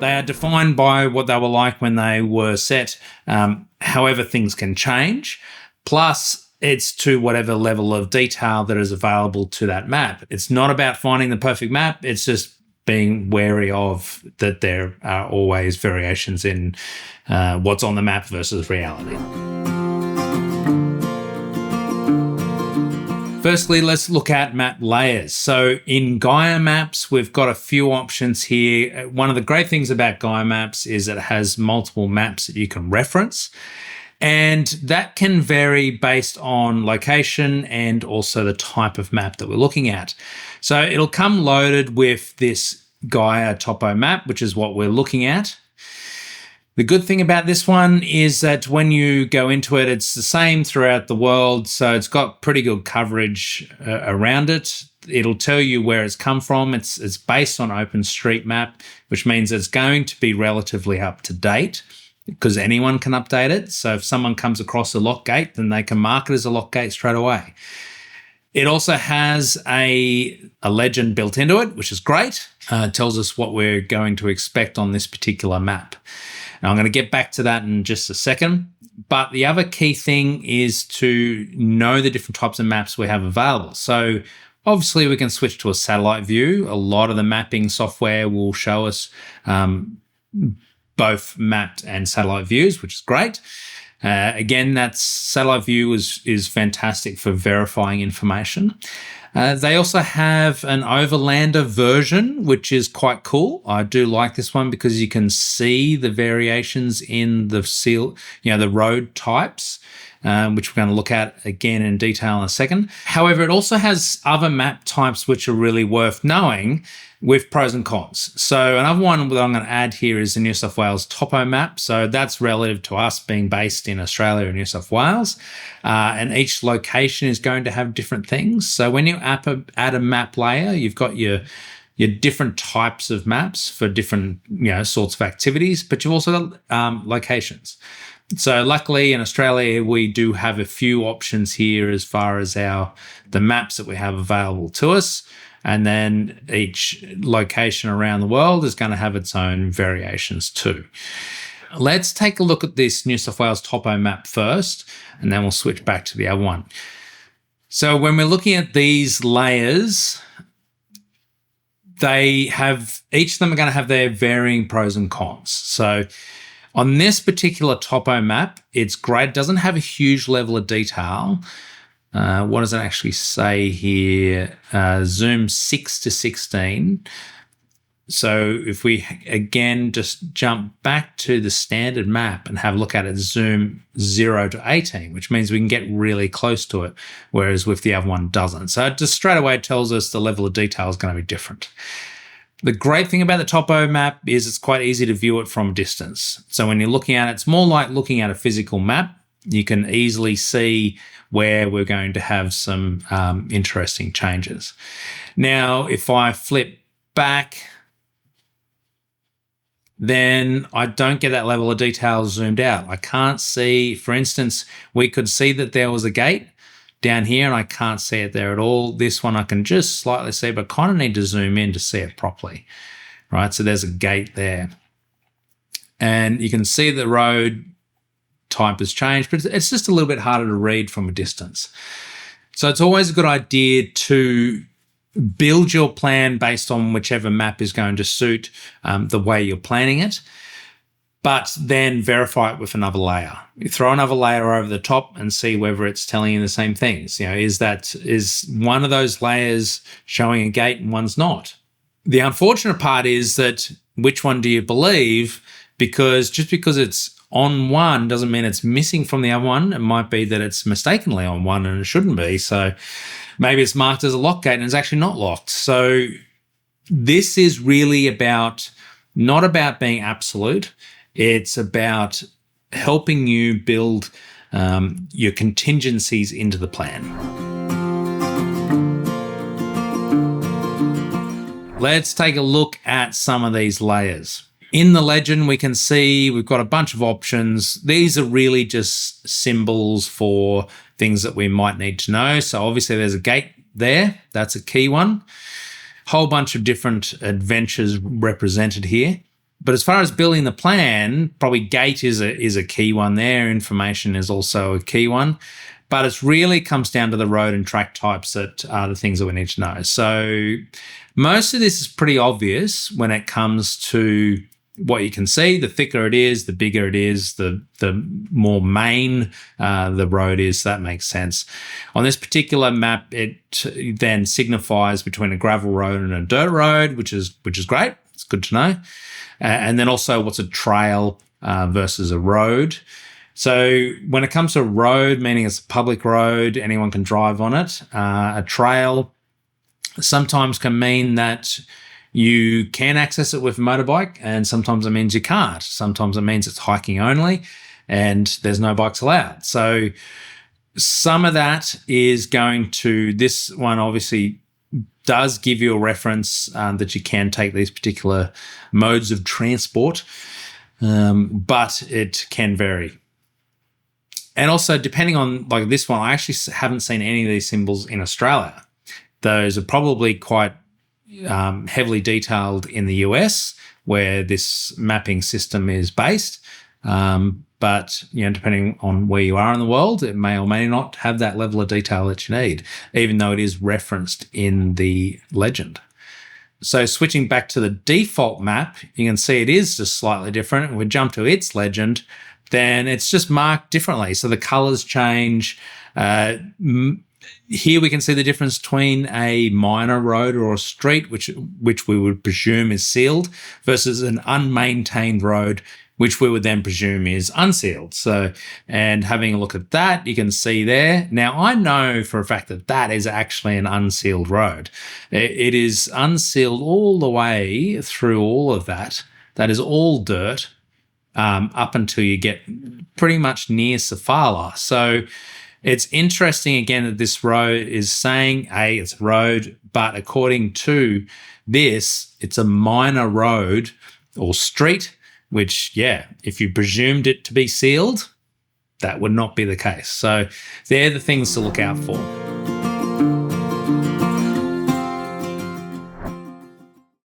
They are defined by what they were like when they were set. However, things can change. Plus, it's to whatever level of detail that is available to that map. It's not about finding the perfect map. It's just being wary of that there are always variations in what's on the map versus reality. Firstly, let's look at map layers. So in Gaia maps, we've got a few options here. One of the great things about Gaia maps is it has multiple maps that you can reference. And that can vary based on location and also the type of map that we're looking at. So it'll come loaded with this Gaia topo map, which is what we're looking at. The good thing about this one is that when you go into it, it's the same throughout the world. So it's got pretty good coverage around it. It'll tell you where it's come from. It's based on OpenStreetMap, which means it's going to be relatively up to date because anyone can update it. So if someone comes across a lock gate, then they can mark it as a lock gate straight away. It also has a legend built into it, which is great. It tells us what we're going to expect on this particular map. Now, I'm going to get back to that in just a second. But the other key thing is to know the different types of maps we have available. So obviously, we can switch to a satellite view. A lot of the mapping software will show us both mapped and satellite views, which is great. Again, that satellite view is fantastic for verifying information. They also have an overlander version, which is quite cool. I do like this one because you can see the variations in the road types, which we're going to look at again in detail in a second. However, it also has other map types which are really worth knowing with pros and cons. So another one that I'm going to add here is the New South Wales topo map. So that's relative to us being based in Australia and New South Wales. And each location is going to have different things. So when you add a map layer, you've got your different types of maps for different sorts of activities, but you've also got locations. So luckily in Australia, we do have a few options here as far as the maps that we have available to us. And then each location around the world is going to have its own variations too. Let's take a look at this New South Wales topo map first, and then we'll switch back to the other one. So when we're looking at these layers, each of them are going to have their varying pros and cons. So on this particular topo map, it's great. It doesn't have a huge level of detail. What does it actually say here? Zoom 6 to 16. So if we, again, just jump back to the standard map and have a look at it, zoom 0 to 18, which means we can get really close to it, whereas with the other one doesn't. So it just straight away tells us the level of detail is going to be different. The great thing about the topo map is it's quite easy to view it from a distance. So when you're looking at it, it's more like looking at a physical map. You can easily see where we're going to have some interesting changes. Now, if I flip back, then I don't get that level of detail zoomed out. I can't see, for instance, we could see that there was a gate down here and I can't see it there at all. This one I can just slightly see, but kind of need to zoom in to see it properly, right? So there's a gate there. And you can see the road type has changed, but it's just a little bit harder to read from a distance. So it's always a good idea to build your plan based on whichever map is going to suit the way you're planning it, but then verify it with another layer. You throw another layer over the top and see whether it's telling you the same things. Is one of those layers showing a gate and one's not? The unfortunate part is that which one do you believe? Because just because it's on one doesn't mean it's missing from the other one. It might be that it's mistakenly on one and it shouldn't be. So maybe it's marked as a lock gate and it's actually not locked. So this is really not about being absolute. It's about helping you build your contingencies into the plan. Let's take a look at some of these layers. In the legend, we can see we've got a bunch of options. These are really just symbols for things that we might need to know. So obviously there's a gate there. That's a key one. Whole bunch of different adventures represented here. But as far as building the plan, probably gate is a key one there. Information is also a key one. But it really comes down to the road and track types that are the things that we need to know. So most of this is pretty obvious when it comes to what you can see. The thicker it is, the bigger it is, the more main the road is. That makes sense. On this particular map, it then signifies between a gravel road and a dirt road, which is great. It's good to know. And then also what's a trail versus a road. So when it comes to a road, meaning it's a public road, anyone can drive on it. A trail sometimes can mean that you can access it with a motorbike, and sometimes it means you can't. Sometimes it means it's hiking only and there's no bikes allowed. So some of that is going to, this one obviously does give you a reference that you can take these particular modes of transport, but it can vary. And also, depending on, like this one, I actually haven't seen any of these symbols in Australia. Those are probably quite heavily detailed in the US, where this mapping system is based. But depending on where you are in the world, it may or may not have that level of detail that you need, even though it is referenced in the legend. So switching back to the default map, you can see it is just slightly different. If we jump to its legend, then it's just marked differently. So the colors change. Here we can see the difference between a minor road or a street, which we would presume is sealed, versus an unmaintained road, which we would then presume is unsealed. So, and having a look at that, you can see there. Now, I know for a fact that that is actually an unsealed road. It is unsealed all the way through all of that. That is all dirt. Up until you get pretty much near Safala. So it's interesting again that this road is saying, it's a road, but according to this, it's a minor road or street, which, if you presumed it to be sealed, that would not be the case. So they're the things to look out for.